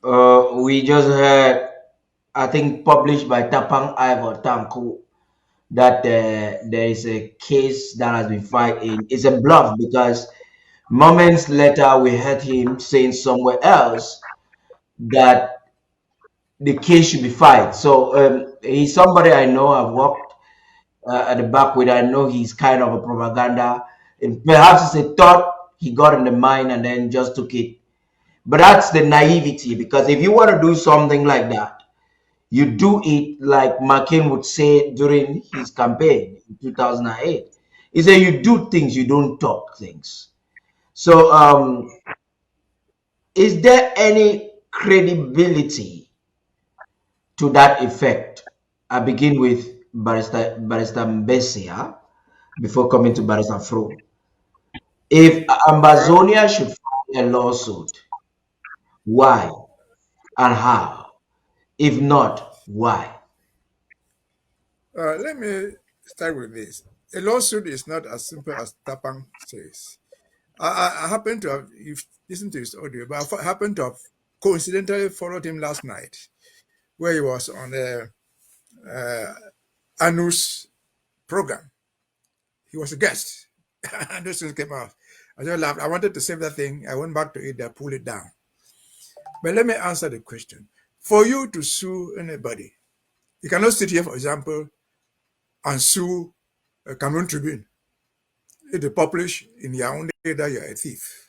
We just heard, I think, published by Tapang Ivor Tanku, that there is a case that has been filed in. It's a bluff because moments later we heard him saying somewhere else that the case should be filed. So he's somebody I know. I've worked at the back with. I know he's kind of a propaganda, and perhaps it's a thought he got in the mind and then just took it. But that's the naivety, because if you want to do something like that, you do it like McCain would say during his campaign in 2008. He said, you do things, you don't talk things. So, is there any credibility to that effect? I begin with Barrister Mbeseha before coming to Barrister Fro. If Ambazonia should file a lawsuit, why and how? If not, why? Let me start with this. A lawsuit is not as simple as Tapang says. I happen to have, you've listened to his audio, but I happen to have coincidentally followed him last night where he was on a Anu's program. He was a guest. And those things came out. I just laughed. I wanted to save that thing. I went back to it. I pulled it down. But let me answer the question. For you to sue anybody, you cannot sit here, for example, and sue a Cameroon Tribune if they publish in Yaoundé that you're a thief.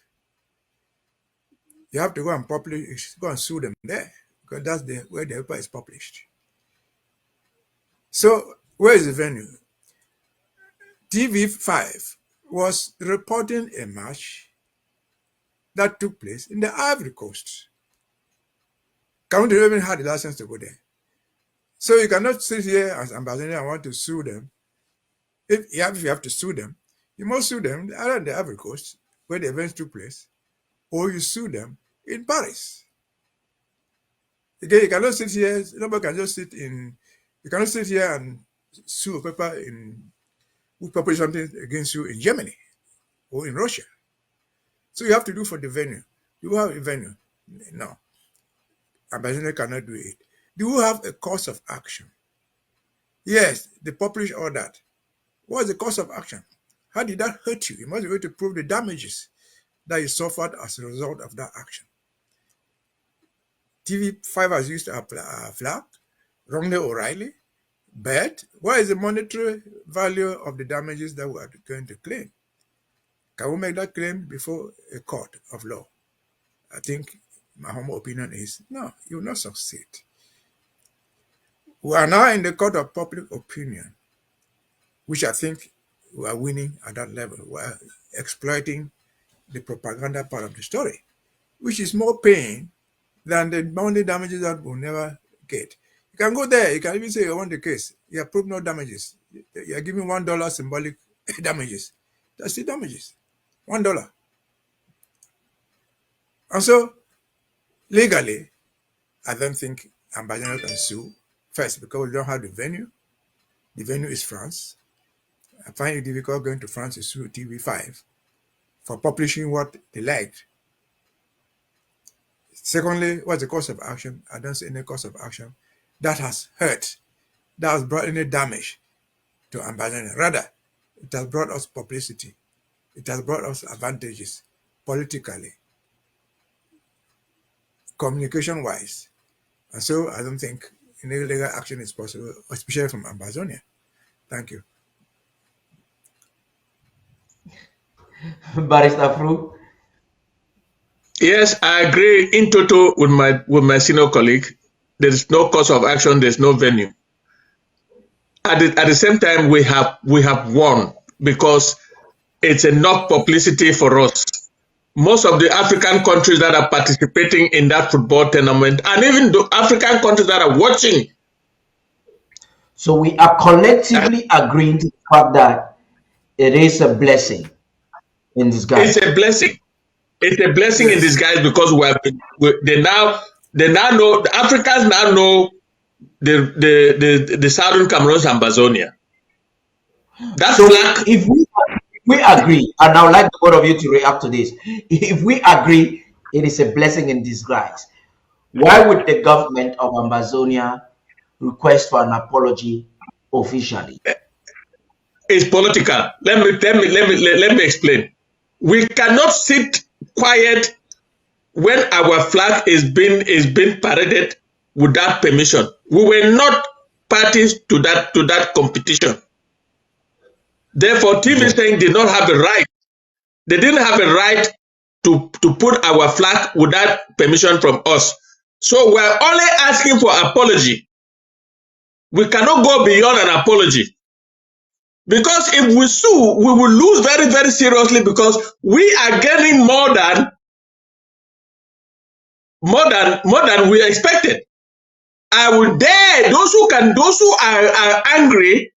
You have to go and go and sue them there because that's where the paper is published. So where is the venue? TV5 was reporting a match that took place in the Ivory Coast. Cameroon even had the license to go there. So you cannot sit here as ambassador and want to sue them. If you have to sue them, you must sue them either in the Ivory Coast, where the events took place, or you sue them in Paris. Again, you cannot sit here, nobody can just you cannot sit here and sue a paper who publish something against you in Germany or in Russia. So you have to do for the venue. Do you have a venue? No. Ambassador cannot do it. Do you have a course of action? Yes, they publish all that. What is the course of action? How did that hurt you? You must be able to prove the damages that you suffered as a result of that action. TV5 has used a flag, wrongly O'Reilly, but what is the monetary value of the damages that we are going to claim? Can we make that claim before a court of law? I think my humble opinion is no, you will not succeed. We are now in the court of public opinion, which I think we are winning at that level. We are exploiting the propaganda part of the story, which is more pain than the money damages that we'll never get. You can go there, you can even say you want the case. You have proved no damages. You are giving $1 symbolic damages. That's the damages. $1. And so, legally, I don't think ambassador can sue. First, because we don't have the venue. The venue is France. I find it difficult going to France to sue TV5 for publishing what they liked. Secondly, what's the course of action? I don't see any course of action that has hurt, that has brought any damage to ambassador. Rather, it has brought us publicity. It has brought us advantages politically, communication-wise. And so I don't think any legal action is possible, especially from Ambazonia. Thank you. Barrister Fro. Yes, I agree in total with my senior colleague. There is no cause of action. There's no venue. At the same time, we have won because it's enough publicity for us. Most of the African countries that are participating in that football tournament, and even the African countries that are watching. So we are collectively agreeing to the fact that it is a blessing in disguise. It's a blessing. It's a blessing in Yes. disguise because they now know, the Africans now know the Southern Cameroon's Ambazonia. That So flag. if we agree, and I would like the both of you to react to this. If we agree it is a blessing in disguise, why would the government of Ambazonia request for an apology officially? It's political. Let me explain. We cannot sit quiet when our flag is being paraded without permission. We were not parties to that competition. Therefore, TV5 did not have a right. They didn't have a right to put our flag without permission from us. So we're only asking for apology. We cannot go beyond an apology. Because if we sue, we will lose very, very seriously, because we are getting more than we expected. I will dare those who are angry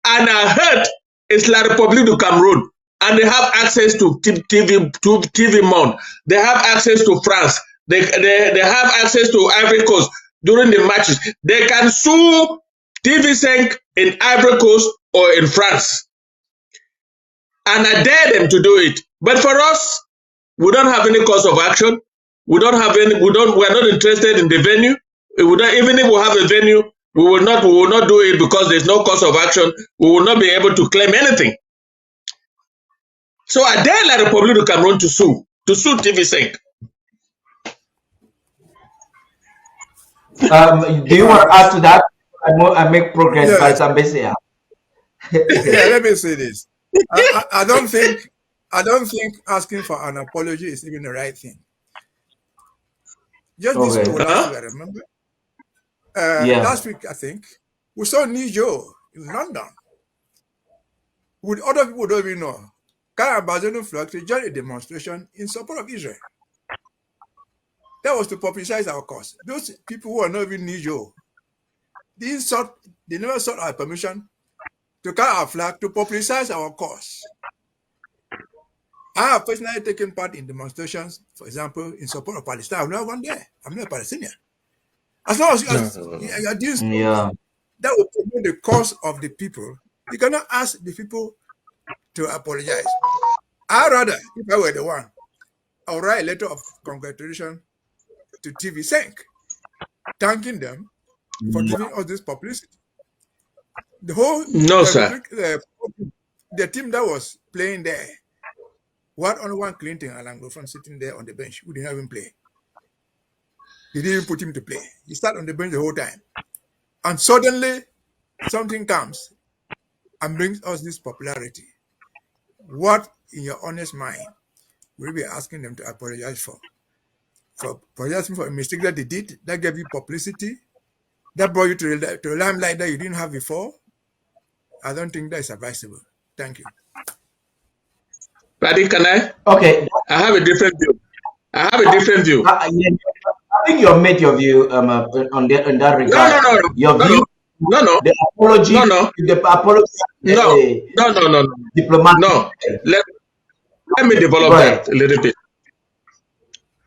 and are hurt is La République du Cameroon, and they have access to TV Monde. They have access to France. They have access to Ivory Coast during the matches. They can sue TV5 in Ivory Coast or in France, and I dare them to do it. But for us, we don't have any cause of action. We don't have any. We're not interested in the venue. Even if we have a venue, we will not do it because there's no cause of action. We will not be able to claim anything. So I dare La République du Cameroon to sue TV5. Do you want to add to that? I make progress Yeah. by Mbeseha. Yeah, let me say this. I don't think asking for an apology is even the right thing. Just this Okay. week, last week, I remember. Yeah. Last week, I think, we saw Nijo in London with other people who don't even know. Carry Ambazonian flag to join a demonstration in support of Israel. That was to publicize our cause. Those people who are not even Nijo, they never sought our permission to carry our flag to publicize our cause. I have personally taken part in demonstrations, for example, in support of Palestine. I've never gone there. I'm not a Palestinian. As long as you are doing something that will promote the cause of the people, you cannot ask the people to apologize. I'd rather, if I were the one, I would write a letter of congratulation to TV5, thanking them for giving us this publicity. The whole the team that was playing there, only one Clinton Alango from sitting there on the bench who didn't even play. They didn't even put him to play. He sat on the bench the whole time. And suddenly, something comes and brings us this popularity. What, in your honest mind, will you be asking them to apologize for? For apologizing for a mistake that they did, that gave you publicity, that brought you to a limelight that you didn't have before? I don't think that is advisable. Thank you. Paddy, can I? Okay. I have a different view. I think you have made your view on that regard. No. Your view. No. The apology. No. The apology. No. Diplomatic. No. Let me develop that a little bit.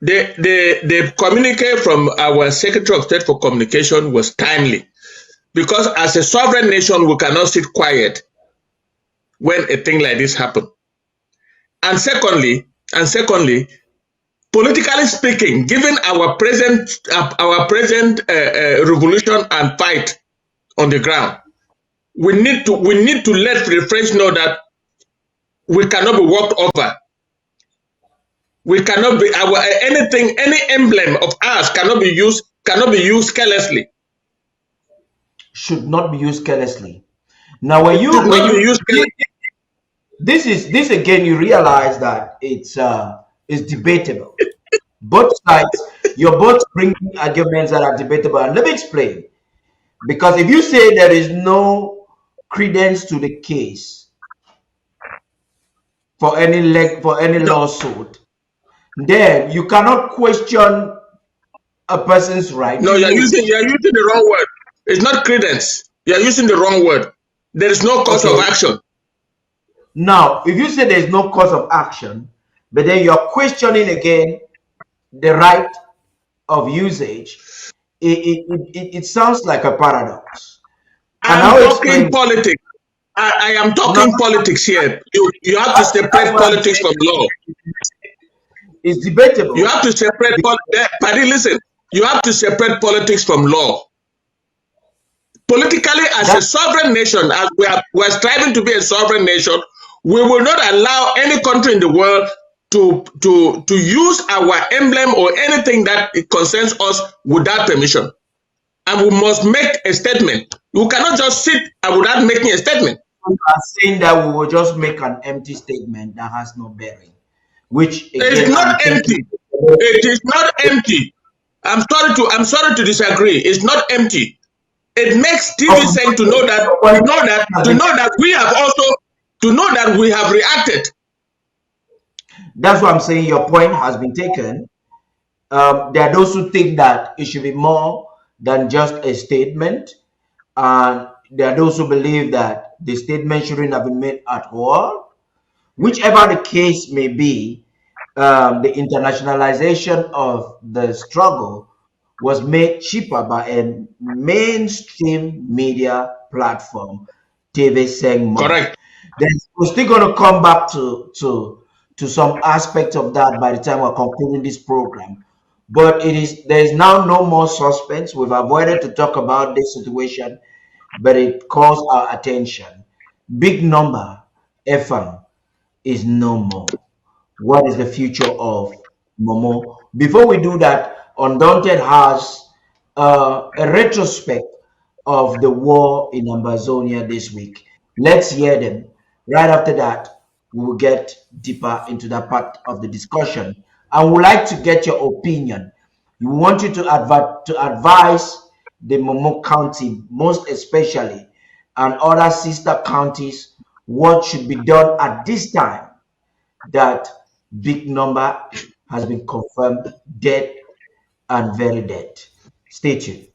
The communique from our Secretary of State for Communication was timely, because as a sovereign nation, we cannot sit quiet when a thing like this happens. And secondly, politically speaking, given our present revolution and fight on the ground, we need to let the French know that we cannot be walked over. We cannot be any emblem of ours cannot be used carelessly. Should not be used carelessly. Now, when you this again, you realize that it's debatable. Both sides, you're both bringing arguments that are debatable. And let me explain. Because if you say there is no credence to the case for any lawsuit, then you cannot question a person's right. No, you're using the wrong word. It's not credence. You're using the wrong word. There is no cause of action. Now, if you say there is no cause of action, but then you're questioning again the right of usage, it sounds like a paradox. I'm talking politics. I am talking politics here. You have to separate politics from law. It's debatable. You have to separate politics. Paddy, listen. you have to separate politics from law. Politically, as a That sovereign nation, as we're striving to be a sovereign nation, we will not allow any country in the world to use our emblem or anything that concerns us without permission. And we must make a statement. You cannot just sit without making a statement. you are saying that we will just make an empty statement that has no bearing, which It's again I'm not thinking. empty. It is not empty. I'm sorry to disagree. It's not empty. It makes TV5 to know that we have reacted. That's what I'm saying. Your point has been taken. There are those who think that it should be more than just a statement, and there are those who believe that the statement shouldn't have been made at all. Whichever the case may be, the internationalization of the struggle was made cheaper by a mainstream media platform, TV5 Monde. Correct. Then we're still going to come back to some aspects of that by the time we're concluding this program. But there is now no more suspense. We've avoided to talk about this situation, but it calls our attention. Big number FM is no more. What is the future of Momo? Before we do that, Undaunted has a retrospect of the war in Ambazonia this week. Let's hear them. Right after that, we will get deeper into that part of the discussion. I would like to get your opinion. We want you to advise the Momo County, most especially, and other sister counties, what should be done at this time that big number has been confirmed dead and very dead. Stay tuned.